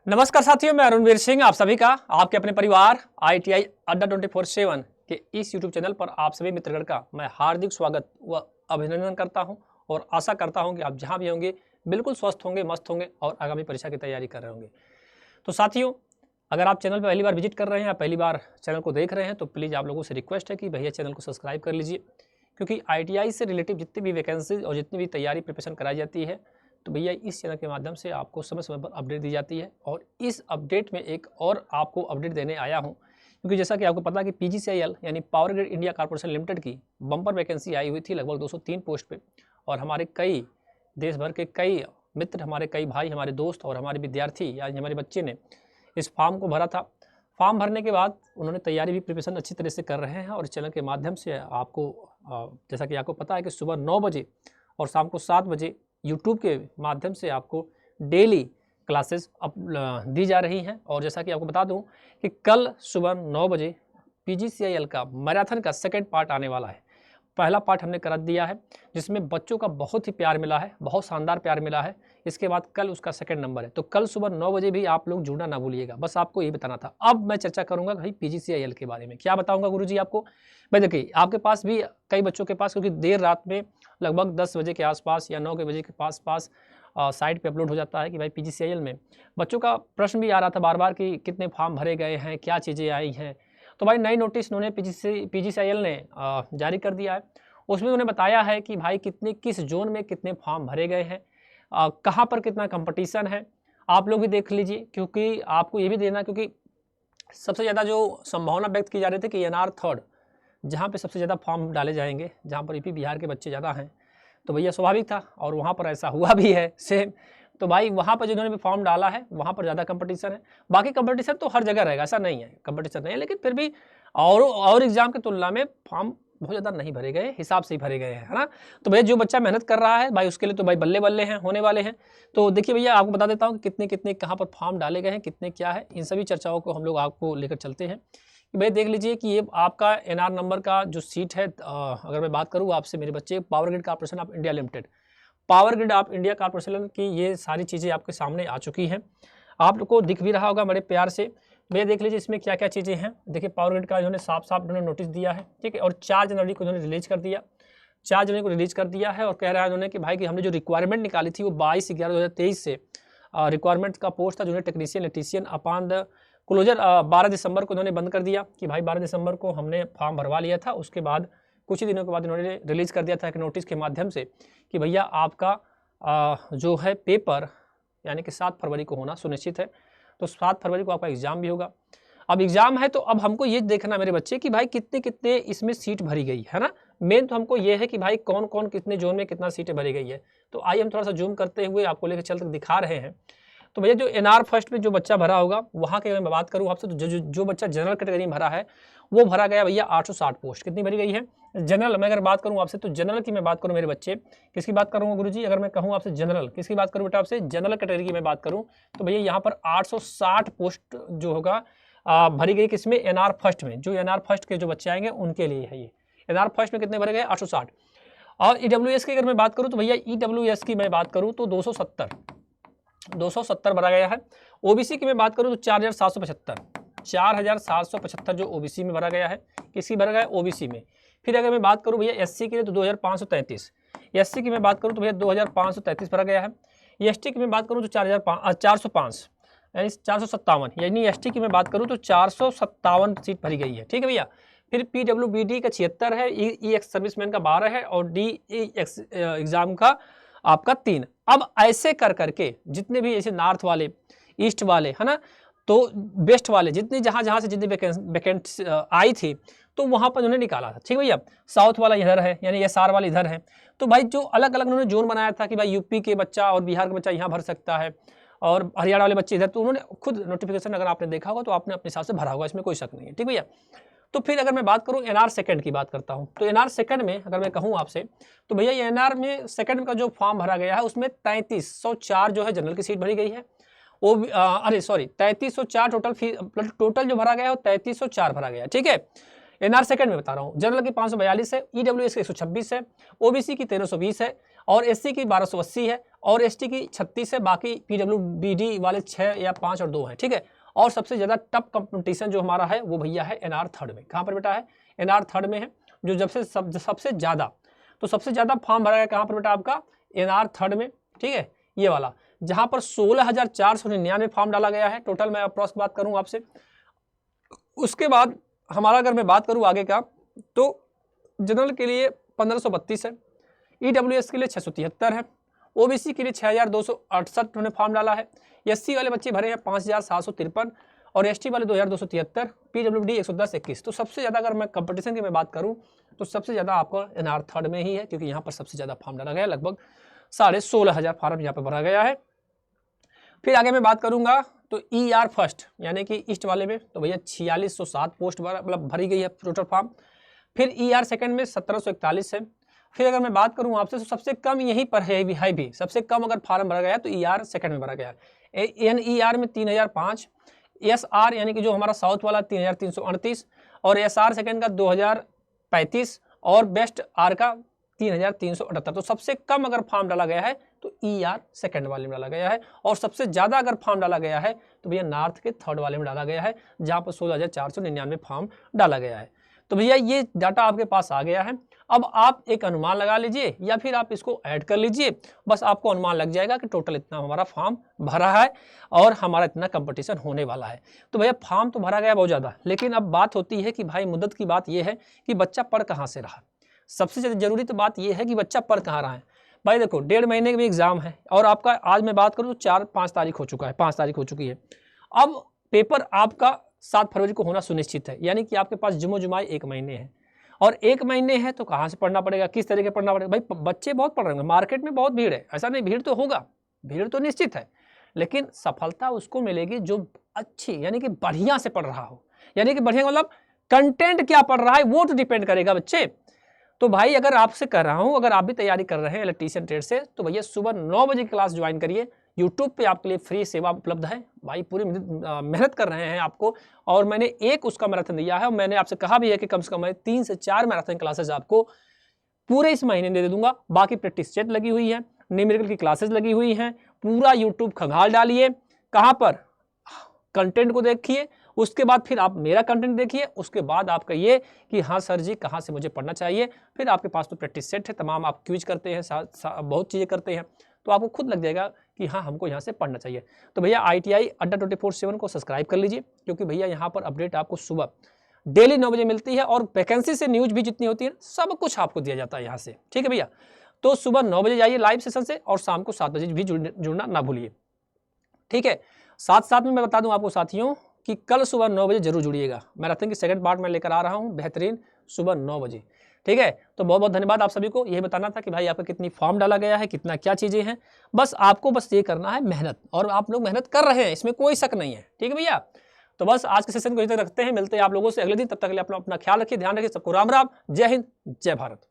नमस्कार साथियों, मैं अरुणवीर सिंह आप सभी का आपके अपने परिवार ITI अड्डा 24/7 के इस YouTube चैनल पर आप सभी मित्रगण का मैं हार्दिक स्वागत व अभिनंदन करता हूं और आशा करता हूं कि आप जहां भी होंगे बिल्कुल स्वस्थ होंगे, मस्त होंगे और आगामी परीक्षा की तैयारी कर रहे होंगे। तो साथियों, अगर आप चैनल पर पहली बार विजिट कर रहे हैं या पहली बार चैनल को देख रहे हैं तो प्लीज़ आप लोगों से रिक्वेस्ट है कि भैया चैनल को सब्सक्राइब कर लीजिए, क्योंकि ITI से रिलेटिव जितनी भी वैकेंसीज और जितनी भी तैयारी प्रिपरेशन कराई जाती है तो भैया इस चैनल के माध्यम से आपको समय समय पर अपडेट दी जाती है। और इस अपडेट में एक और आपको अपडेट देने आया हूं, क्योंकि जैसा कि आपको पता है कि PGCIL यानी power grid India corporation limited की बम्पर वैकेंसी आई हुई थी लगभग 203 पोस्ट पे। और हमारे कई देश भर के कई मित्र, हमारे कई भाई, हमारे दोस्त और हमारे विद्यार्थी या हमारे बच्चे ने इस फॉर्म को भरा था। फॉर्म भरने के बाद उन्होंने तैयारी भी प्रिपरेशन अच्छी तरह से कर रहे हैं और इस चैनल के माध्यम से आपको जैसा कि आपको पता है कि सुबह 9 बजे और शाम को 7 बजे यूट्यूब के माध्यम से आपको डेली क्लासेस दी जा रही हैं। और जैसा कि आपको बता दूं कि कल सुबह 9 बजे PGCIL का मैराथन का सेकंड पार्ट आने वाला है। पहला पार्ट हमने कर दिया है जिसमें बच्चों का बहुत ही प्यार मिला है, बहुत शानदार प्यार मिला है। इसके बाद कल उसका सेकंड नंबर है, तो कल सुबह 9 बजे भी आप लोग जुड़ना ना भूलिएगा। बस आपको ये बताना था। अब मैं चर्चा करूंगा भाई PGCIL के बारे में। क्या बताऊंगा गुरुजी आपको? भाई देखिए, आपके पास भी कई बच्चों के पास, क्योंकि देर रात में लगभग 10 बजे के आसपास या 9 बजे के पास साइट पे अपलोड हो जाता है कि भाई PGCIL में बच्चों का प्रश्न भी आ रहा था बार बार कि कितने फॉर्म भरे गए हैं, क्या चीज़ें आई हैं। तो भाई नई नोटिस उन्होंने PGCIL ने जारी कर दिया है। उसमें उन्होंने बताया है कि भाई किस जोन में कितने फॉर्म भरे गए हैं, कहाँ पर कितना कंपटीशन है। आप लोग भी देख लीजिए, क्योंकि आपको ये भी देना, क्योंकि सबसे ज़्यादा जो संभावना व्यक्त की जा रही थी कि NR 3 जहाँ पे सबसे ज़्यादा फॉर्म डाले जाएंगे, जहाँ पर यूपी बिहार के बच्चे ज़्यादा हैं, तो भैया स्वाभाविक था और वहाँ पर ऐसा हुआ भी है सेम। तो भाई वहाँ पर जिन्होंने भी फॉर्म डाला है वहाँ पर ज़्यादा कंपटीशन है। बाकी कंपटीशन तो हर जगह रहेगा, ऐसा नहीं है कंपटीशन नहीं है, लेकिन फिर भी और एग्जाम की तुलना में फॉर्म बहुत ज़्यादा नहीं भरे गए, हिसाब से ही भरे गए हैं, है ना। तो भैया जो बच्चा मेहनत कर रहा है भाई उसके लिए तो भाई बल्ले बल्ले हैं, होने वाले हैं। तो देखिए भैया, आपको बता देता हूँ कि कितने कितने कहाँ पर फॉर्म डाले गए हैं, कितने क्या है, इन सभी चर्चाओं को हम लोग आपको लेकर चलते हैं। भैया देख लीजिए कि ये आपका NR नंबर का जो सीट है, अगर मैं बात करूँ आपसे मेरे बच्चे, power grid corporation of India limited, power grid of India corporation की ये सारी चीज़ें आपके सामने आ चुकी हैं। आप लोग को दिख भी रहा होगा बड़े प्यार से। भैया देख लीजिए इसमें क्या क्या चीज़ें हैं। देखिए पावर ग्रिड का इन्होंने साफ साफ उन्होंने नोटिस दिया है, ठीक है। और 4 जनवरी को इन्होंने रिलीज कर दिया, 4 जनवरी को रिलीज कर दिया है। और कह रहा है उन्होंने कि भाई कि हमने जो रिक्वायरमेंट निकाली थी वो 22/11/2023 से रिक्वायरमेंट का पोस्ट था junior technician electrician upon the closure 12 दिसंबर को इन्होंने बंद कर दिया कि भाई 12 दिसंबर को हमने फॉर्म भरवा लिया था। उसके बाद कुछ ही दिनों के बाद इन्होंने रिलीज कर दिया था एक नोटिस के माध्यम से कि भैया आपका जो है पेपर यानी कि 7 फरवरी को होना सुनिश्चित है। तो 7 फरवरी को आपका एग्ज़ाम भी होगा। अब एग्ज़ाम है तो अब हमको ये देखना मेरे बच्चे कि भाई कितने कितने इसमें सीट भरी गई है ना। मेन तो हमको ये है कि भाई कौन कौन कितने जोन में कितना सीटें भरी गई है। तो आइए हम थोड़ा सा जूम करते हुए आपको लेकर चल कर दिखा रहे हैं। तो भैया जो NR फर्स्ट में जो बच्चा भरा होगा वहाँ की अगर मैं बात करूँ आपसे, तो जो बच्चा जनरल कैटेगरी में भरा है वो भरा गया भैया 860 पोस्ट। कितनी भरी गई है जनरल में? अगर बात करूँ आपसे तो जनरल की मैं बात करूँ मेरे बच्चे, किसकी बात करूँगा गुरुजी? अगर मैं कहूँ आपसे जनरल, किसकी बात करूँ बेटा आपसे? जनरल कैटेगरी की मैं बात करूँ तो भैया यहाँ पर 860 पोस्ट जो होगा भरी गई किसमें? NR फर्स्ट में। जो NR फर्स्ट के जो बच्चे आएंगे उनके लिए है ये। NR फर्स्ट में कितने भरे गए? 860। और EWS की अगर मैं बात करूँ तो भैया EWS की मैं बात करूँ तो 270 भरा गया है। OBC की मैं बात करूँ तो 4775 जो OBC में भरा गया है। किसकी भरा गया? OBC में। फिर अगर मैं बात करूँ भैया SC के लिए तो 2533, SC की मैं बात करूँ तो भैया 2533 भरा गया है। ST की मैं बात करूँ तो 405 यानी 457, यानी ST की मैं बात करूँ तो 457 सीट भरी गई है, ठीक है भैया। फिर PWBD का 76 है, EX सर्विसमैन का 12 है और DEX एग्जाम का आपका 3। अब ऐसे कर करके जितने भी ऐसे नॉर्थ वाले, ईस्ट वाले, है ना, तो वेस्ट वाले जितने जहाँ से जितनी वैकेंट आई थी तो वहाँ पर उन्होंने निकाला था, ठीक भैया। साउथ वाला इधर है यानी SR वाला इधर है। तो भाई जो अलग अलग उन्होंने जोन बनाया था कि भाई यूपी के बच्चा और बिहार का बच्चा यहाँ भर सकता है और हरियाणा वाले बच्चे इधर, तो उन्होंने खुद नोटिफिकेशन अगर आपने देखा होगा तो आपने अपने हिसाब से भरा होगा, इसमें कोई शक नहीं है, ठीक भैया। तो फिर अगर मैं बात करूं NR सेकंड की बात करता हूं तो NR सेकंड में अगर मैं कहूं आपसे तो भैया ये NR में सेकंड का जो फॉर्म भरा गया है उसमें 3304 जो है जनरल की सीट भरी गई है। वो 3304 टोटल जो भरा गया है वो 3304 भरा गया, ठीक है। एनआर सेकंड में बता रहा हूँ। जनरल की 542 है, ईडब्ल्यूएस की 126 है, ओबीसी की 1320 है और एससी की 1280 है और एसटी की 36 है। बाकी पीडब्ल्यूबीडी वाले 6 या 5 और 2 हैं, ठीक है। और सबसे ज़्यादा टफ कंपटीशन जो हमारा है वो भैया है एनआर थर्ड में। कहाँ पर बेटा है? एनआर थर्ड में है, जो जब से सबसे ज़्यादा, तो सबसे ज़्यादा फॉर्म भरा गया कहाँ पर बेटा? आपका एनआर थर्ड में, ठीक है, ये वाला, जहाँ पर 16,499 फॉर्म डाला गया है टोटल। मैं अप्रॉक्स बात करूँ आपसे। उसके बाद हमारा अगर मैं बात करूँ आगे का, तो जनरल के लिए 1532 है, ईडब्ल्यूएस के लिए 673 है, ओबीसी के लिए 6,268 उन्होंने फॉर्म डाला है, एससी वाले बच्चे भरे हैं 5,753 और एसटी वाले 2,273, पीडब्ल्यूडी 110-21। तो सबसे ज़्यादा अगर मैं कंपटीशन की मैं बात करूँ तो सबसे ज़्यादा आपको एनआर थर्ड में ही है, क्योंकि यहाँ पर सबसे ज़्यादा फॉर्म डाला गया, लगभग 16,500 फॉर्म यहाँ पर भरा गया है। फिर आगे मैं बात करूँगा तो ईआर फर्स्ट यानी कि ईस्ट वाले में, तो भैया 4607 पोस्ट मतलब भरी गई है टोटल फॉर्म। फिर ईआर सेकंड में 1741 है। फिर अगर मैं बात करूँ आपसे तो सबसे कम यहीं पर है भी, सबसे कम अगर फॉर्म भरा गया तो ईआर सेकंड में भरा गया है। एनईआर में 3005, एसआर यानी कि जो हमारा साउथ वाला 3338 और एसआर सेकंड का 2035 और बेस्ट आर का 3378। तो सबसे कम अगर फॉर्म डाला गया है तो ईआर सेकंड वाले में डाला गया है, और सबसे ज़्यादा अगर फॉर्म डाला गया है तो भैया नॉर्थ के थर्ड वाले में डाला गया है, जहाँ पर 16,499 फॉर्म डाला गया है। तो भैया ये डाटा आपके पास आ गया है। अब आप एक अनुमान लगा लीजिए या फिर आप इसको ऐड कर लीजिए, बस आपको अनुमान लग जाएगा कि टोटल इतना हमारा फॉर्म भरा है और हमारा इतना कंपटीशन होने वाला है। तो भैया फॉर्म तो भरा गया बहुत ज़्यादा, लेकिन अब बात होती है कि भाई मुद्दत की बात यह है कि बच्चा पढ़ कहाँ से रहा। सबसे ज़्यादा जरूरी तो बात यह है कि बच्चा पढ़ कहाँ रहा है। भाई देखो 1.5 महीने के भी एग्जाम है और आपका आज मैं बात करूँ तो 4-5 तारीख हो चुका है, 5 तारीख हो चुकी है। अब पेपर आपका 7 फरवरी को होना सुनिश्चित है, यानी कि आपके पास जुम्मो जुमाई 1 महीने है, और 1 महीने है तो कहाँ से पढ़ना पड़ेगा, किस तरीके पढ़ना पड़ेगा। भाई बच्चे बहुत पढ़ रहे हैं, मार्केट में बहुत भीड़ है, ऐसा नहीं, भीड़ तो होगा, भीड़ तो निश्चित है, लेकिन सफलता उसको मिलेगी जो अच्छी यानी कि बढ़िया से पढ़ रहा हो। यानी कि बढ़िया मतलब कंटेंट क्या पढ़ रहा है वो तो डिपेंड करेगा बच्चे। तो भाई अगर आपसे कर रहा हूँ, अगर आप भी तैयारी कर रहे हैं इलेक्ट्रीशियन ट्रेड से, तो भैया सुबह 9 बजे क्लास ज्वाइन करिए। यूट्यूब पे आपके लिए फ्री सेवा उपलब्ध है। भाई पूरी मेहनत कर रहे हैं आपको, और मैंने एक उसका मैराथन दिया है, और मैंने आपसे कहा भी है कि कम से कम मैं 3 से 4 मैराथन क्लासेज आपको पूरे इस महीने दे दूंगा। बाकी प्रैक्टिस सेट लगी हुई है, न्यूमेरिकल की क्लासेज लगी हुई हैं, पूरा यूट्यूब खंगाल डालिए। कहाँ पर? कंटेंट को देखिए, उसके बाद फिर आप मेरा कंटेंट देखिए, उसके बाद आप कहिए कि हाँ सर जी कहाँ से मुझे पढ़ना चाहिए। फिर आपके पास तो प्रैक्टिस सेट है, तमाम आप क्विज करते हैं, बहुत चीज़ें करते हैं, तो आपको खुद लग जाएगा कि हाँ हमको यहाँ से पढ़ना चाहिए। तो भैया ITI अड्डा 24/7 को सब्सक्राइब कर लीजिए, क्योंकि भैया यहाँ पर अपडेट आपको सुबह डेली 9 बजे मिलती है, और वैकेंसी से न्यूज भी जितनी होती है सब कुछ आपको दिया जाता है यहाँ से, ठीक है भैया। तो सुबह 9 बजे जाइए लाइव सेशन से, और शाम को 7 बजे भी जुड़ना ना भूलिए, ठीक है। साथ साथ में मैं बता दूं आपको साथियों कि कल सुबह 9 बजे जरूर जुड़िएगा, मैराथन की सेकंड पार्ट में लेकर आ रहा हूं बेहतरीन, सुबह 9 बजे, ठीक है। तो बहुत बहुत धन्यवाद आप सभी को। यही बताना था कि भाई आपका कितनी फॉर्म डाला गया है, कितना क्या चीज़ें हैं, बस आपको बस ये करना है मेहनत, और आप लोग मेहनत कर रहे हैं, इसमें कोई शक नहीं है, ठीक है भैया। तो बस आज के सेशन को यहीं तक रखते हैं, मिलते हैं आप लोगों से अगले दिन, तब तक के लिए अपना ख्याल रखिए, ध्यान रखिए, सबको राम राम, जय हिंद, जय भारत।